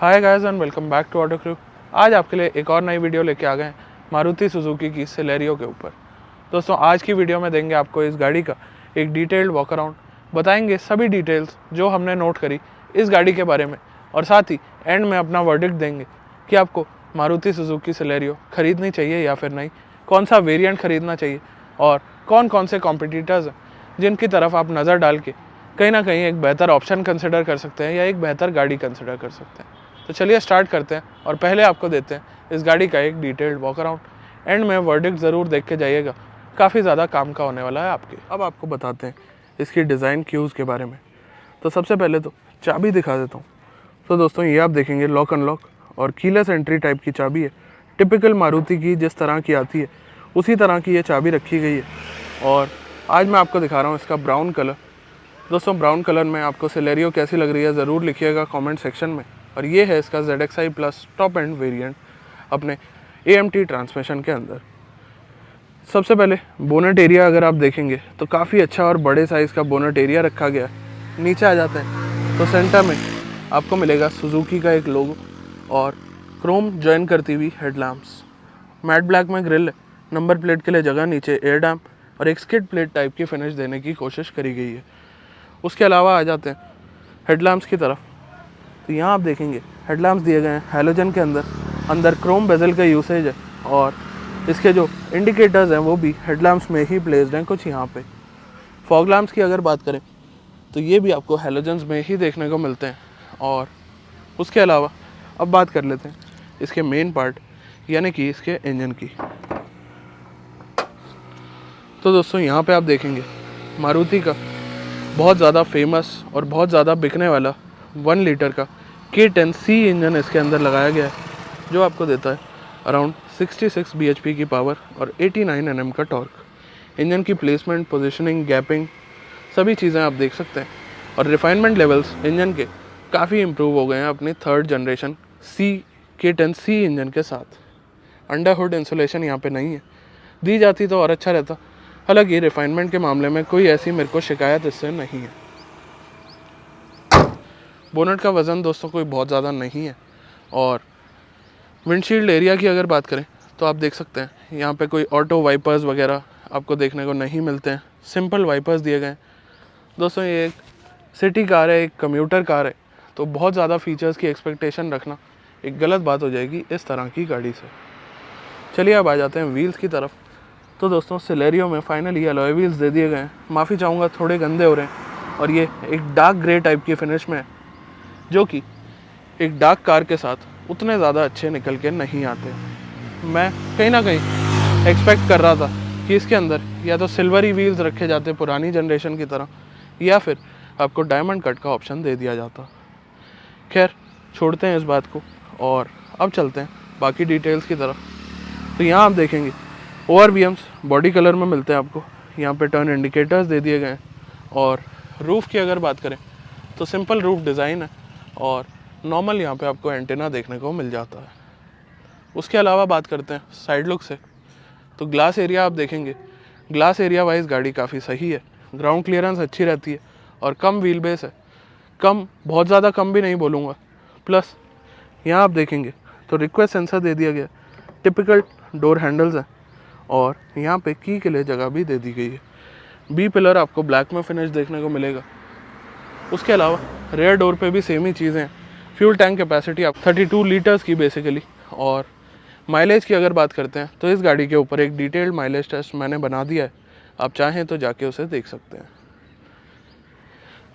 Hi guys and welcome back to auto crew. आज आपके लिए एक और नई वीडियो लेके आ गए हैं मारुति सुजुकी की सेलेरियो के ऊपर। दोस्तों आज की वीडियो में देंगे आपको इस गाड़ी का एक डिटेल्ड वॉक अराउंड, बताएंगे सभी डिटेल्स जो हमने नोट करी इस गाड़ी के बारे में, और साथ ही एंड में अपना वर्डिक्ट देंगे कि आपको मारुति सुजुकी सेलेरियो खरीदनी चाहिए या फिर नहीं, कौन सा वेरिएंट खरीदना चाहिए और कौन कौन से कॉम्पिटिटर्स हैं जिनकी तरफ आप नज़र डाल के कहीं ना कहीं एक बेहतर ऑप्शन कंसिडर कर सकते हैं या एक बेहतर गाड़ी कंसिडर कर सकते हैं। तो चलिए स्टार्ट करते हैं और पहले आपको देते हैं इस गाड़ी का एक डिटेल्ड वॉक अराउंड। एंड में वर्डिक्ट ज़रूर देख के जाइएगा, काफ़ी ज़्यादा काम का होने वाला है आपके। अब आपको बताते हैं इसकी डिज़ाइन क्यूज़ के बारे में। तो सबसे पहले तो चाबी दिखा देता हूँ। तो दोस्तों ये आप देखेंगे लॉक अनलॉक और कीलेस एंट्री टाइप की चाबी है। टिपिकल मारुति की जिस तरह की आती है उसी तरह की ये चाबी रखी गई है। और आज मैं आपको दिखा रहा हूँ इसका ब्राउन कलर। दोस्तों ब्राउन कलर में आपको सेलेरियो कैसी लग रही है ज़रूर लिखिएगा कमेंट सेक्शन में। और ये है इसका ZXi plus top end variant अपने AMT ट्रांसमिशन के अंदर। सबसे पहले बोनेट एरिया अगर आप देखेंगे तो काफ़ी अच्छा और बड़े साइज़ का बोनेट एरिया रखा गया है। नीचे आ जाते हैं तो सेंटर में आपको मिलेगा सुजुकी का एक लोगो और क्रोम जॉइन करती हुई हेडलैम्प्स। मैट ब्लैक में ग्रिल है, नंबर प्लेट के लिए जगह, नीचे एयर डैम्प और एक स्किड प्लेट टाइप की फिनिश देने की कोशिश करी गई है। उसके अलावा आ जाते हैं हेडलैम्प्स की तरफ। तो यहाँ आप देखेंगे हेडलैम्प्स दिए गए हैं हैलोजन के अंदर क्रोम बेजल का यूसेज है और इसके जो इंडिकेटर्स हैं वो भी हेडलैम्प्स में ही प्लेस्ड हैं कुछ यहाँ पे। फॉग लैम्प्स की अगर बात करें तो ये भी आपको हैलोजन्स में ही देखने को मिलते हैं। और उसके अलावा अब बात कर लेते हैं इसके मेन पार्ट यानी कि इसके इंजन की। तो दोस्तों यहाँ पे आप देखेंगे मारुति का बहुत ज़्यादा फेमस और बहुत ज़्यादा बिकने वाला 1 लीटर का K10C इंजन इसके अंदर लगाया गया है, जो आपको देता है अराउंड 66 bhp की पावर और 89 Nm का टॉर्क। इंजन की प्लेसमेंट, पोजीशनिंग, गैपिंग सभी चीज़ें आप देख सकते हैं। और रिफाइनमेंट लेवल्स इंजन के काफ़ी इम्प्रूव हो गए हैं अपनी 3rd जनरेशन K10C इंजन के साथ। अंडर हुड इंसुलेशन यहाँ पे नहीं है, दी जाती तो और अच्छा रहता। हालांकि रिफाइनमेंट के मामले में कोई ऐसी मेरे को शिकायत इससे नहीं है। बोनट का वज़न दोस्तों कोई बहुत ज़्यादा नहीं है। और विंडशील्ड एरिया की अगर बात करें तो आप देख सकते हैं यहाँ पे कोई ऑटो वाइपर्स वगैरह आपको देखने को नहीं मिलते हैं, सिंपल वाइपर्स दिए गए हैं। दोस्तों ये एक सिटी कार है, एक कम्यूटर कार है, तो बहुत ज़्यादा फीचर्स की एक्सपेक्टेशन रखना एक गलत बात हो जाएगी इस तरह की गाड़ी से। चलिए अब आ जाते हैं व्हील्स की तरफ। तो दोस्तों सेलेरियो में फाइनली अलॉय व्हील्स दे दिए गए हैं। माफ़ी चाहूँगा थोड़े गंदे हो रहे हैं और ये एक डार्क ग्रे टाइप की फिनिश में है, जो कि एक डार्क कार के साथ उतने ज़्यादा अच्छे निकल के नहीं आते। मैं कहीं ना कहीं एक्सपेक्ट कर रहा था कि इसके अंदर या तो सिल्वरी व्हील्स रखे जाते पुरानी जनरेशन की तरह, या फिर आपको डायमंड कट का ऑप्शन दे दिया जाता। खैर छोड़ते हैं इस बात को और अब चलते हैं बाकी डिटेल्स की तरफ। तो यहाँ आप देखेंगे ORVMs बॉडी कलर में मिलते हैं आपको। यहाँ पे टर्न इंडिकेटर्स दे दिए गए हैं। और रूफ़ की अगर बात करें तो सिंपल रूफ़ डिज़ाइन है और नॉर्मल यहाँ पे आपको एंटेना देखने को मिल जाता है। उसके अलावा बात करते हैं साइड लुक से। तो ग्लास एरिया आप देखेंगे, ग्लास एरिया वाइज गाड़ी काफ़ी सही है, ग्राउंड क्लियरेंस अच्छी रहती है और कम व्हील बेस है। कम, बहुत ज़्यादा कम भी नहीं बोलूँगा। प्लस यहाँ आप देखेंगे तो रिक्वेस्ट सेंसर दे दिया गया, टिपिकल डोर हैंडल्स हैं और यहाँ पे की के लिए जगह भी दे दी गई है। बी पिलर आपको ब्लैक में फिनिश देखने को मिलेगा। उसके अलावा रेयर डोर पे भी सेम ही चीज़ें हैं। फ्यूल टैंक कैपेसिटी आप 32 लीटर्स की बेसिकली। और माइलेज की अगर बात करते हैं तो इस गाड़ी के ऊपर एक डिटेल्ड माइलेज टेस्ट मैंने बना दिया है, आप चाहें तो जाके उसे देख सकते हैं।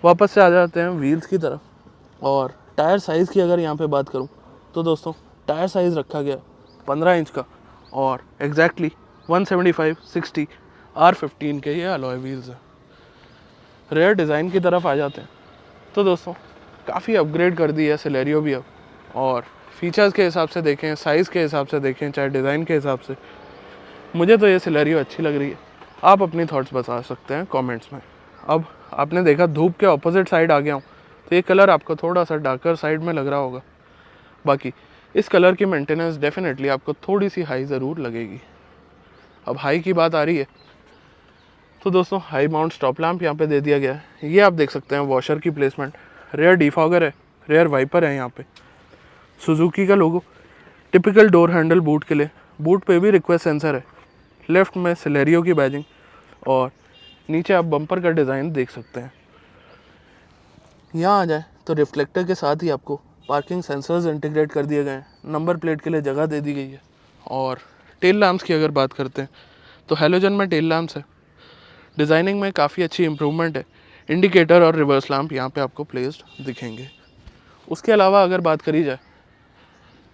वापस से आ जाते हैं व्हील्स की तरफ। और टायर साइज़ की अगर यहाँ पे बात करूँ तो दोस्तों टायर साइज़ रखा गया 15 इंच का और एग्जैक्टली 175/60 R15 के ये अलॉय व्हील्स हैं। रेयर डिज़ाइन की तरफ आ जाते हैं तो दोस्तों काफ़ी अपग्रेड कर दी है सेलेरियो भी अब। और फीचर्स के हिसाब से देखें, साइज़ के हिसाब से देखें, चाहे डिज़ाइन के हिसाब से, मुझे तो ये सेलेरियो अच्छी लग रही है। आप अपनी थॉट्स बता सकते हैं कमेंट्स में। अब आपने देखा धूप के ऑपोजिट साइड आ गया हूँ तो ये कलर आपको थोड़ा सा डार्कर साइड में लग रहा होगा। बाकी इस कलर की मेंटेनेंस डेफिनेटली आपको थोड़ी सी हाई ज़रूर लगेगी। अब हाई की बात आ रही है तो दोस्तों हाई माउंट स्टॉप लैम्प यहाँ पे दे दिया गया है। ये आप देख सकते हैं वॉशर की प्लेसमेंट, रेयर डिफॉगर है, रेयर वाइपर है यहाँ पे। सुजुकी का लोगो, टिपिकल डोर हैंडल बूट के लिए, बूट पे भी रिक्वेस्ट सेंसर है, लेफ्ट में सिलेरियो की बैजिंग और नीचे आप बम्पर का डिज़ाइन देख सकते हैं। यहाँ आ जाए तो रिफ्लेक्टर के साथ ही आपको पार्किंग सेंसर्स इंटीग्रेट कर दिए गए हैं, नंबर प्लेट के लिए जगह दे दी गई है। और टेल लैम्प्स की अगर बात करते हैं तो हैलोजन में टेल लैम्प्स है, डिज़ाइनिंग में काफ़ी अच्छी इम्प्रूवमेंट है। इंडिकेटर और रिवर्स लैम्प यहाँ पे आपको प्लेस्ड दिखेंगे। उसके अलावा अगर बात करी जाए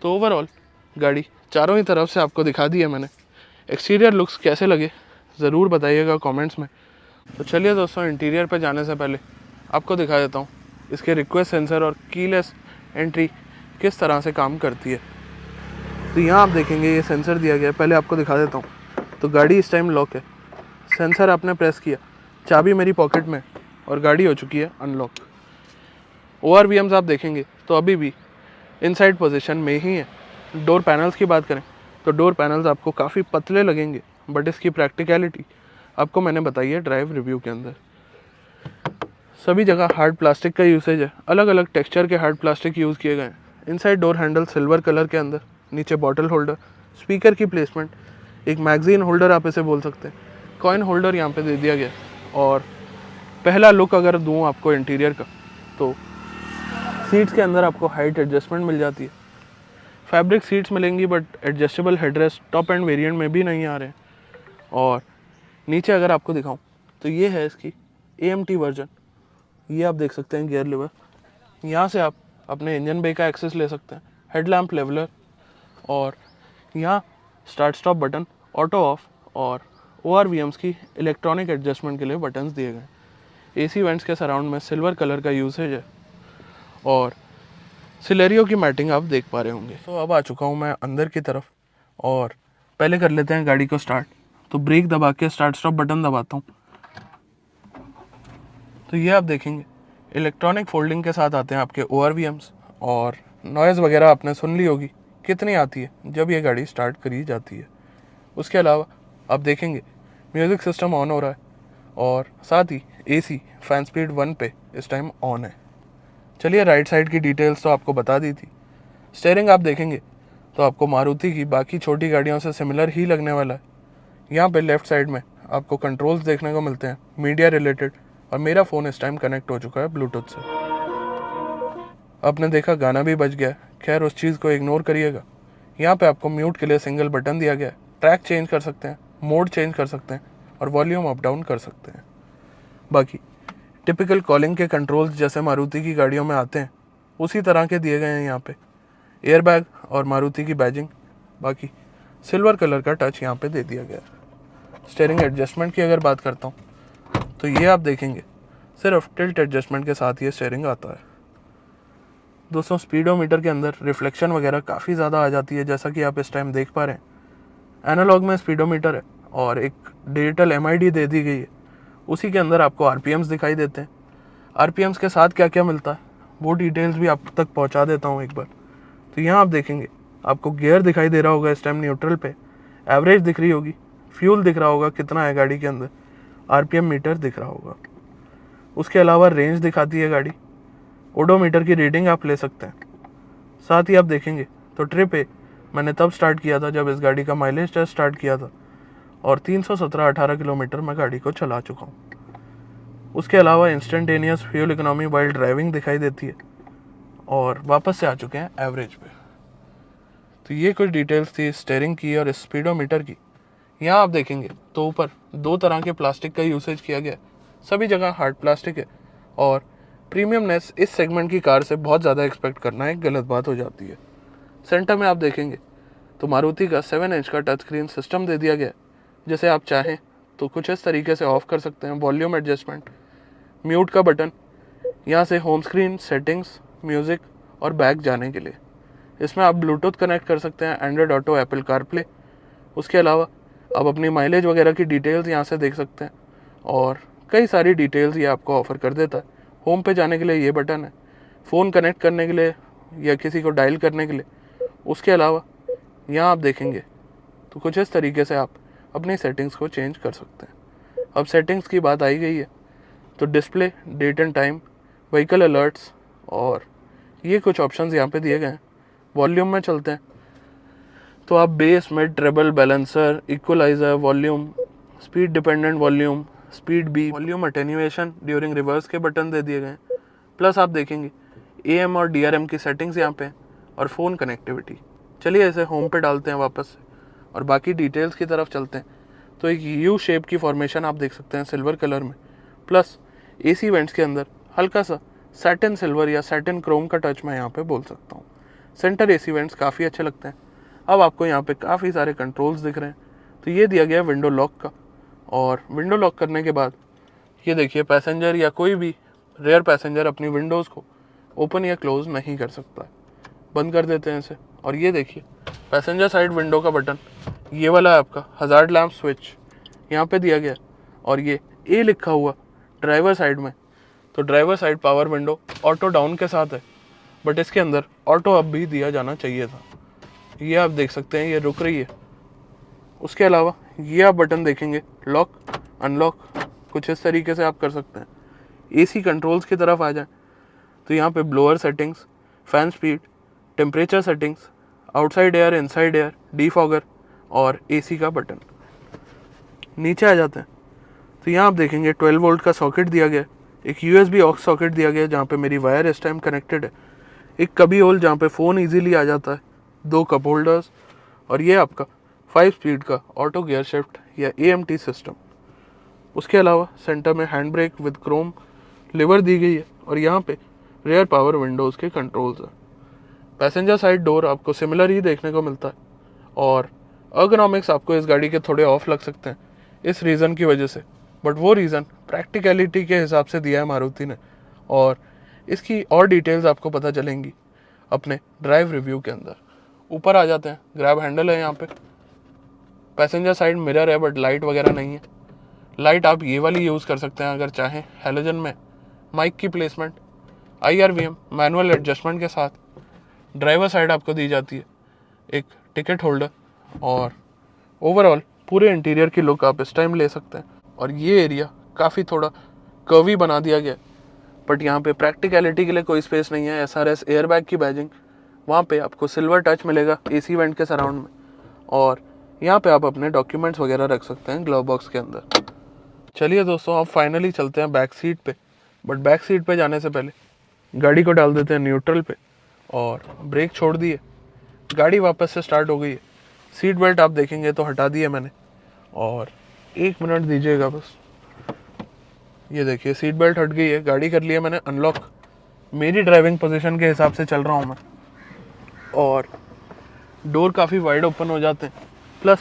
तो ओवरऑल गाड़ी चारों ही तरफ से आपको दिखा दी है मैंने। एक्सटीरियर लुक्स कैसे लगे ज़रूर बताइएगा कमेंट्स में। तो चलिए दोस्तों, इंटीरियर पे जाने से पहले आपको दिखा देता हूँ इसके रिक्वेस्ट सेंसर और कीलेस एंट्री किस तरह से काम करती है। तो यहाँ आप देखेंगे ये सेंसर दिया गया है, पहले आपको दिखा देता हूँ। तो गाड़ी इस टाइम लॉक है, सेंसर आपने प्रेस किया, चाबी मेरी पॉकेट में और गाड़ी हो चुकी है अनलॉक। ORVMs आप देखेंगे तो अभी भी इनसाइड पोजीशन में ही है। डोर पैनल्स की बात करें तो डोर पैनल्स आपको काफ़ी पतले लगेंगे, बट इसकी प्रैक्टिकलिटी आपको मैंने बताई है ड्राइव रिव्यू के अंदर। सभी जगह हार्ड प्लास्टिक का यूसेज है, अलग अलग टेक्सचर के हार्ड प्लास्टिक यूज़ किए गए हैं। Inside door handle silver colour के अंदर, नीचे बॉटल होल्डर, स्पीकर की प्लेसमेंट, एक मैगजीन होल्डर आप इसे बोल सकते हैं, कॉइन होल्डर यहाँ पे दे दिया गया। और पहला लुक अगर दूँ आपको इंटीरियर का तो सीट्स के अंदर आपको हाइट एडजस्टमेंट मिल जाती है। फैब्रिक सीट्स मिलेंगी but adjustable headrest top end variant में भी नहीं आ रहे हैं। और नीचे अगर आपको दिखाऊं तो ये है इसकी AMT वर्जन, ये आप देख सकते हैं गियर लीवर, यहाँ से आप अपने इंजन बे का एक्सेस ले सकते हैं, हेडलैम्प लेवलर और यहाँ start stop button, auto of और ORVMs की इलेक्ट्रॉनिक एडजस्टमेंट के लिए बटन्स दिए गए। AC वेंट्स के सराउंड में सिल्वर कलर का यूसेज है और सिलेरियो की मैटिंग आप देख पा रहे होंगे। तो अब आ चुका हूँ मैं अंदर की तरफ और पहले कर लेते हैं गाड़ी को स्टार्ट। तो ब्रेक दबा के स्टार्ट स्टॉप बटन दबाता हूँ तो ये आप देखेंगे इलेक्ट्रॉनिक फोल्डिंग के साथ आते हैं आपके ORVMs। और नॉइज़ वगैरह आपने सुन ली होगी कितनी आती है जब ये गाड़ी स्टार्ट करी जाती है। उसके अलावा आप देखेंगे म्यूज़िक सिस्टम ऑन हो रहा है और साथ ही AC फैन स्पीड 1 पे इस टाइम ऑन है। चलिए राइट साइड की डिटेल्स तो आपको बता दी थी। स्टीयरिंग आप देखेंगे तो आपको मारुति की बाकी छोटी गाड़ियों से सिमिलर ही लगने वाला है। यहाँ पे लेफ़्ट साइड में आपको कंट्रोल्स देखने को मिलते हैं मीडिया रिलेटेड, और मेरा फ़ोन इस टाइम कनेक्ट हो चुका है ब्लूटूथ से। आपने देखा गाना भी बज गया, खैर उस चीज़ को इग्नोर करिएगा। यहाँ पे आपको म्यूट के लिए सिंगल बटन दिया गया है, ट्रैक चेंज कर सकते हैं, मोड चेंज कर सकते हैं और वॉल्यूम अप डाउन कर सकते हैं। बाकी टिपिकल कॉलिंग के कंट्रोल्स जैसे मारुति की गाड़ियों में आते हैं उसी तरह के दिए गए हैं यहाँ पे। एयरबैग और मारुति की बैजिंग, बाकी सिल्वर कलर का टच यहाँ पे दे दिया गया है। स्टीयरिंग एडजस्टमेंट की अगर बात करता हूँ तो ये आप देखेंगे सिर्फ टिल्ट एडजस्टमेंट के साथ ये स्टीयरिंग आता है। दोस्तों स्पीडोमीटर के अंदर रिफ्लेक्शन वगैरह काफ़ी ज़्यादा आ जाती है, जैसा कि आप इस टाइम देख पा रहे हैं। एनालॉग में स्पीडोमीटर है और एक डिजिटल MID दे दी गई है, उसी के अंदर आपको RPMs दिखाई देते हैं। RPMs के साथ क्या क्या मिलता है वो डिटेल्स भी आप तक पहुंचा देता हूं एक बार। तो यहाँ आप देखेंगे आपको गियर दिखाई दे रहा होगा इस टाइम न्यूट्रल पे, एवरेज दिख रही होगी, फ्यूल दिख रहा होगा कितना है गाड़ी के अंदर, RPM मीटर दिख रहा होगा। उसके अलावा रेंज दिखाती है गाड़ी, ओडोमीटर की रीडिंग आप ले सकते हैं। साथ ही आप देखेंगे तो ट्रिप ए मैंने तब स्टार्ट किया था जब इस गाड़ी का माइलेज टेस्ट स्टार्ट किया था और 317-18 किलोमीटर मैं गाड़ी को चला चुका हूँ। उसके अलावा instantaneous fuel economy while driving दिखाई देती है और वापस से आ चुके हैं एवरेज पे। तो ये कुछ डिटेल्स थी स्टीयरिंग की और स्पीडोमीटर की। यहाँ आप देखेंगे तो ऊपर 2 तरह के प्लास्टिक का यूसेज किया गया है, सभी जगह हार्ड प्लास्टिक है और प्रीमियमनेस इस सेगमेंट की कार से बहुत ज़्यादा एक्सपेक्ट करना एक गलत बात हो जाती है। सेंटर में आप देखेंगे तो मारुति का 7 इंच का टच स्क्रीन सिस्टम दे दिया गया है, जैसे आप चाहें तो कुछ इस तरीके से ऑफ कर सकते हैं। वॉल्यूम एडजस्टमेंट, म्यूट का बटन, यहाँ से होम स्क्रीन, सेटिंग्स, म्यूज़िक और बैक जाने के लिए। इसमें आप ब्लूटूथ कनेक्ट कर सकते हैं, एंड्रॉयड ऑटो, एप्पल कारप्ले। उसके अलावा आप अपनी माइलेज वगैरह की डिटेल्स यहाँ से देख सकते हैं और कई सारी डिटेल्स ये आपको ऑफ़र कर देता है। होम पे जाने के लिए ये बटन है, फ़ोन कनेक्ट करने के लिए या किसी को डायल करने के लिए। उसके अलावा यहाँ आप देखेंगे तो कुछ इस तरीके से आप अपनी सेटिंग्स को चेंज कर सकते हैं। अब सेटिंग्स की बात आई गई है तो display, date and time, vehicle alerts और ये कुछ ऑप्शंस यहाँ पे दिए गए हैं। वॉल्यूम में चलते हैं तो आप bass, mid, treble, balancer, equaliser, volume, speed dependent volume, speed B, volume attenuation during reverse के बटन दे दिए गए। प्लस आप देखेंगे AM और DRM की सेटिंग्स यहाँ पे और फ़ोन कनेक्टिविटी। चलिए इसे होम पे डालते हैं वापस से और बाकी डिटेल्स की तरफ चलते हैं। तो एक यू शेप की फॉर्मेशन आप देख सकते हैं सिल्वर कलर में, प्लस AC वेंट्स के अंदर हल्का सा सैटिन सिल्वर या सैटिन क्रोम का टच मैं यहाँ पे बोल सकता हूँ। सेंटर AC वेंट्स काफ़ी अच्छे लगते हैं। अब आपको यहाँ पे काफ़ी सारे कंट्रोल्स दिख रहे हैं। तो ये दिया गया विंडो लॉक का, और विंडो लॉक करने के बाद ये देखिए पैसेंजर या कोई भी रेयर पैसेंजर अपनी विंडोज़ को ओपन या क्लोज नहीं कर सकता है। बंद कर देते हैं इसे, और ये देखिए पैसेंजर साइड विंडो का बटन ये वाला है आपका हज़ार्ड लैम्प स्विच यहाँ पे दिया गया, और ये A लिखा हुआ ड्राइवर साइड में। तो driver side power window auto down के साथ है, बट इसके अंदर ऑटो अप भी दिया जाना चाहिए था। ये आप देख सकते हैं ये रुक रही है। उसके अलावा ये आप बटन देखेंगे लॉक अनलॉक कुछ इस तरीके से आप कर सकते हैं। AC कंट्रोल्स की तरफ आ जाए तो यहाँ पे blower settings, fan speed, temperature settings, outside air, inside air, defogger और AC का बटन। नीचे आ जाते हैं तो यहाँ आप देखेंगे 12 वोल्ट का सॉकेट दिया गया है, एक USB ऑक्स सॉकेट दिया गया है जहाँ पे मेरी वायर इस टाइम कनेक्टेड है, एक कभी होल जहाँ पे फ़ोन इजीली आ जाता है, 2 कप होल्डर्स, और ये आपका 5 स्पीड का ऑटो गियर शिफ्ट या AMT सिस्टम। उसके अलावा सेंटर में hand brake with chrome lever दी गई है, और यहाँ पे रेयर पावर विंडोज़ के कंट्रोल्स हैं। पैसेंजर साइड डोर आपको सिमिलर ही देखने को मिलता है, और अर्गोनॉमिक्स आपको इस गाड़ी के थोड़े ऑफ लग सकते हैं इस रीज़न की वजह से, बट वो रीज़न प्रैक्टिकलिटी के हिसाब से दिया है मारुति ने, और इसकी और डिटेल्स आपको पता चलेंगी अपने ड्राइव रिव्यू के अंदर। ऊपर आ जाते हैं, ग्रैब हैंडल है यहाँ पे, पैसेंजर साइड मिरर है बट लाइट वगैरह नहीं है। लाइट आप ये वाली यूज़ कर सकते हैं अगर चाहें हैलोजन में। माइक की प्लेसमेंट IRVM मैनुअल एडजस्टमेंट के साथ। ड्राइवर साइड आपको दी जाती है एक टिकट होल्डर, और ओवरऑल पूरे इंटीरियर की लुक आप इस टाइम ले सकते हैं। और ये एरिया काफ़ी थोड़ा कर्वी बना दिया गया, बट यहाँ पे प्रैक्टिकलिटी के लिए कोई स्पेस नहीं है। SRS एयरबैग की बैजिंग, वहाँ पे आपको सिल्वर टच मिलेगा AC वेंट के सराउंड में, और यहाँ पे आप अपने डॉक्यूमेंट्स वगैरह रख सकते हैं ग्लव बॉक्स के अंदर। चलिए दोस्तों अब फाइनली चलते हैं बैक सीट पे, बट बैक सीट पे जाने से पहले गाड़ी को डाल देते हैं न्यूट्रल पे, और ब्रेक छोड़ दिए, गाड़ी वापस से स्टार्ट हो गई है। सीट बेल्ट आप देखेंगे तो हटा दिया मैंने, और 1 मिनट दीजिएगा बस। ये देखिए सीट बेल्ट हट गई है, गाड़ी कर लिया मैंने अनलॉक। मेरी ड्राइविंग पोजीशन के हिसाब से चल रहा हूँ मैं, और डोर काफ़ी वाइड ओपन हो जाते हैं, प्लस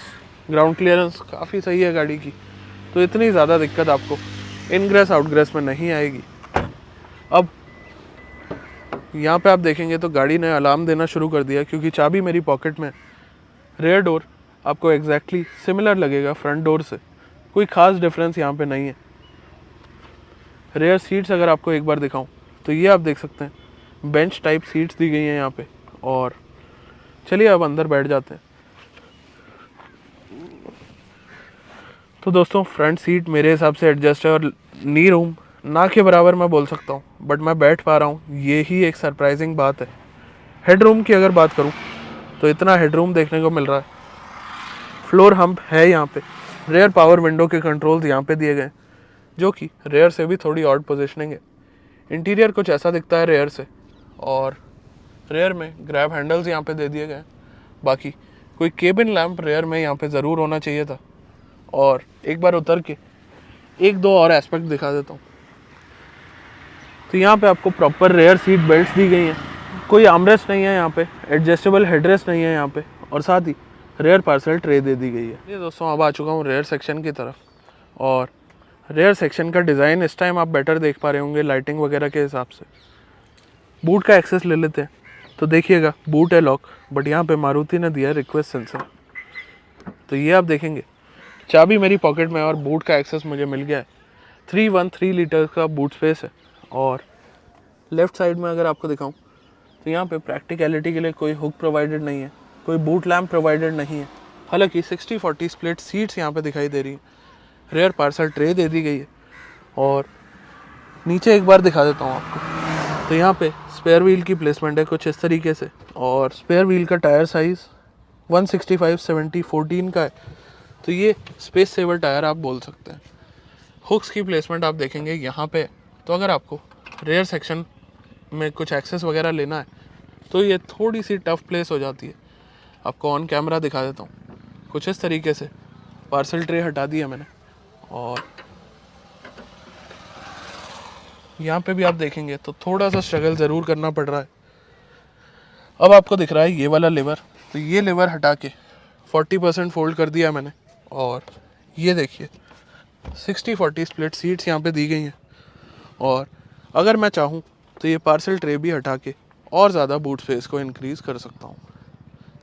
ग्राउंड क्लियरेंस काफ़ी सही है गाड़ी की, तो इतनी ज़्यादा दिक्कत आपको इनग्रेस आउटग्रेस में नहीं आएगी। अब यहाँ पे आप देखेंगे तो गाड़ी ने अलार्म देना शुरू कर दिया क्योंकि चाबी मेरी पॉकेट में। रेयर डोर आपको एग्जैक्टली सिमिलर लगेगा फ्रंट डोर से, कोई ख़ास डिफरेंस यहाँ पे नहीं है। रेयर सीट्स अगर आपको एक बार दिखाऊं तो ये आप देख सकते हैं बेंच टाइप सीट्स दी गई हैं यहाँ पे, और चलिए अब अंदर बैठ जाते हैं। तो दोस्तों फ्रंट सीट मेरे हिसाब से एडजस्ट है, और नी रूम ना के बराबर मैं बोल सकता हूँ, बट मैं बैठ पा रहा हूँ, ये ही एक सरप्राइजिंग बात है। हेड रूम की अगर बात करूँ तो इतना हेड रूम देखने को मिल रहा है। फ्लोर हम्प है यहाँ पे, रेयर पावर विंडो के कंट्रोल्स यहाँ पे दिए गए, जो कि रेयर से भी थोड़ी ऑड पोजीशनिंग है। इंटीरियर कुछ ऐसा दिखता है रेयर से, और रेयर में ग्रैब हैंडल्स यहाँ पे दे दिए गए। बाकी कोई केबिन लैंप रेयर में यहाँ पे ज़रूर होना चाहिए था। और एक बार उतर के 1-2 और एस्पेक्ट दिखा देता हूँ। तो यहाँ पे आपको प्रॉपर रेयर सीट बेल्ट्स दी गई हैं, कोई आर्मरेस्ट नहीं है यहाँ पे, एडजस्टेबल हेडरेस्ट नहीं है यहाँ पे, और साथ ही रेयर पार्सल ट्रे दे दी गई है। ये दोस्तों अब आ चुका हूँ रेयर सेक्शन की तरफ, और रेयर सेक्शन का डिज़ाइन इस टाइम आप बेटर देख पा रहे होंगे लाइटिंग वगैरह के हिसाब से। बूट का एक्सेस ले लेते हैं, तो देखिएगा बूट है लॉक, बट यहाँ पे मारुति ने दिया है रिक्वेस्ट सेंसर। तो ये आप देखेंगे चाबी मेरी पॉकेट में और बूट का एक्सेस मुझे मिल गया है। 313 लीटर का बूट स्पेस है, और लेफ़्ट साइड में अगर आपको दिखाऊं तो यहाँ पे प्रैक्टिकलिटी के लिए कोई हुक प्रोवाइडेड नहीं है, कोई बूट लैम्प प्रोवाइडेड नहीं है। हालांकि 60-40 स्प्लिट सीट्स यहाँ पे दिखाई दे रही हैं। रेयर पार्सल ट्रे दे दी गई है, और नीचे एक बार दिखा देता हूँ आपको। तो यहाँ पे स्पेयर व्हील की प्लेसमेंट है कुछ इस तरीके से, और स्पेयर व्हील का टायर साइज़ 165/70/14 का है, तो ये स्पेस सेवर टायर आप बोल सकते हैं। हुक्स की प्लेसमेंट आप देखेंगे यहाँ पे, तो अगर आपको रेयर सेक्शन में कुछ एक्सेस वगैरह लेना है तो ये थोड़ी सी टफ प्लेस हो जाती है। आपको ऑन कैमरा दिखा देता हूँ। कुछ इस तरीके से पार्सल ट्रे हटा दिया मैंने, और यहाँ पे भी आप देखेंगे तो थोड़ा सा स्ट्रगल ज़रूर करना पड़ रहा है। अब आपको दिख रहा है ये वाला लेवर, तो ये लेवर हटा के 40% फोल्ड कर दिया मैंने, और ये देखिए 60-40 स्प्लिट सीट्स यहाँ पे दी गई हैं। और अगर मैं चाहूँ तो ये पार्सल ट्रे भी हटा के और ज़्यादा बूट स्पेस को इंक्रीज़ कर सकता हूँ।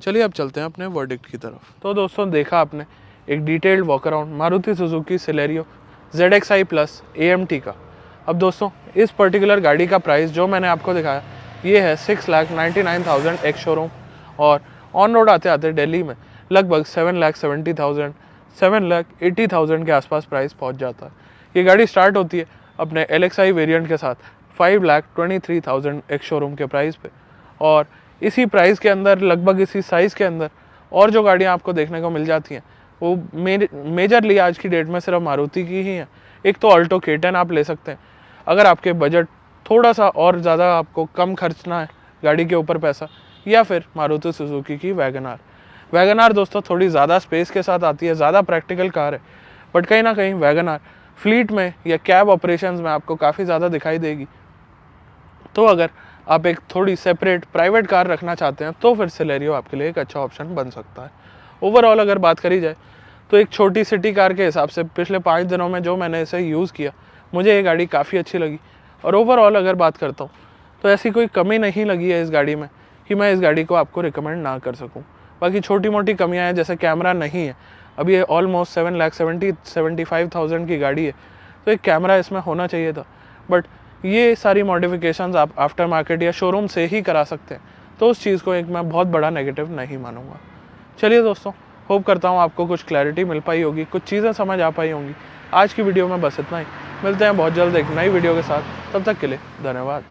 चलिए अब चलते हैं अपने वर्डिक्ट की तरफ। तो दोस्तों, देखा आपने एक detailed walk around Maruti Suzuki Celerio ZXi plus AMT का। अब दोस्तों, इस पर्टिकुलर गाड़ी का प्राइस जो मैंने आपको दिखाया ये है 6,99,000 एक्स शोरूम, और ऑन रोड आते आते दिल्ली में लगभग 7,70,000 7,80,000 के आसपास प्राइस पहुंच जाता है। ये गाड़ी स्टार्ट होती है अपने LXi वेरिएंट के साथ 5,23,000 एक्स शोरूम के प्राइस पे, और इसी प्राइस के अंदर लगभग इसी साइज़ के अंदर और जो गाड़ियाँ आपको देखने को मिल जाती हैं वो मेजरली आज की डेट में सिर्फ मारुति की ही हैं। एक तो ऑल्टो K10 आप ले सकते हैं अगर आपके बजट थोड़ा सा और ज़्यादा, आपको कम खर्चना है गाड़ी के ऊपर पैसा, या फिर मारुति सुजुकी की वैगनार दोस्तों थोड़ी ज़्यादा स्पेस के साथ आती है, ज़्यादा प्रैक्टिकल कार है, बट कहीं ना कहीं वैगनार फ्लीट में या कैब ऑपरेशंस में आपको काफ़ी ज़्यादा दिखाई देगी। तो अगर आप एक थोड़ी सेपरेट प्राइवेट कार रखना चाहते हैं तो फिर सिलेरियो आपके लिए एक अच्छा ऑप्शन बन सकता है। ओवरऑल अगर बात करी जाए तो एक छोटी सिटी कार के हिसाब से पिछले 5 दिनों में जो मैंने इसे यूज़ किया, मुझे ये गाड़ी काफ़ी अच्छी लगी। और ओवरऑल अगर बात करता हूँ तो ऐसी कोई कमी नहीं लगी है इस गाड़ी में कि मैं इस गाड़ी को आपको रिकमेंड ना कर सकूँ। बाकी छोटी मोटी कमियाँ हैं, जैसे कैमरा नहीं है। अब ये ऑलमोस्ट 7,75,000 की गाड़ी है, तो एक कैमरा इसमें होना चाहिए था, बट ये सारी मॉडिफिकेशंस आप आफ्टर मार्केट या शोरूम से ही करा सकते हैं, तो उस चीज़ को एक मैं बहुत बड़ा नेगेटिव नहीं मानूंगा। चलिए दोस्तों, होप करता हूँ आपको कुछ क्लैरिटी मिल पाई होगी, कुछ चीज़ें समझ आ पाई होंगी। आज की वीडियो में बस इतना ही। मिलते हैं बहुत जल्द एक नई वीडियो के साथ, तब तक के लिए धन्यवाद।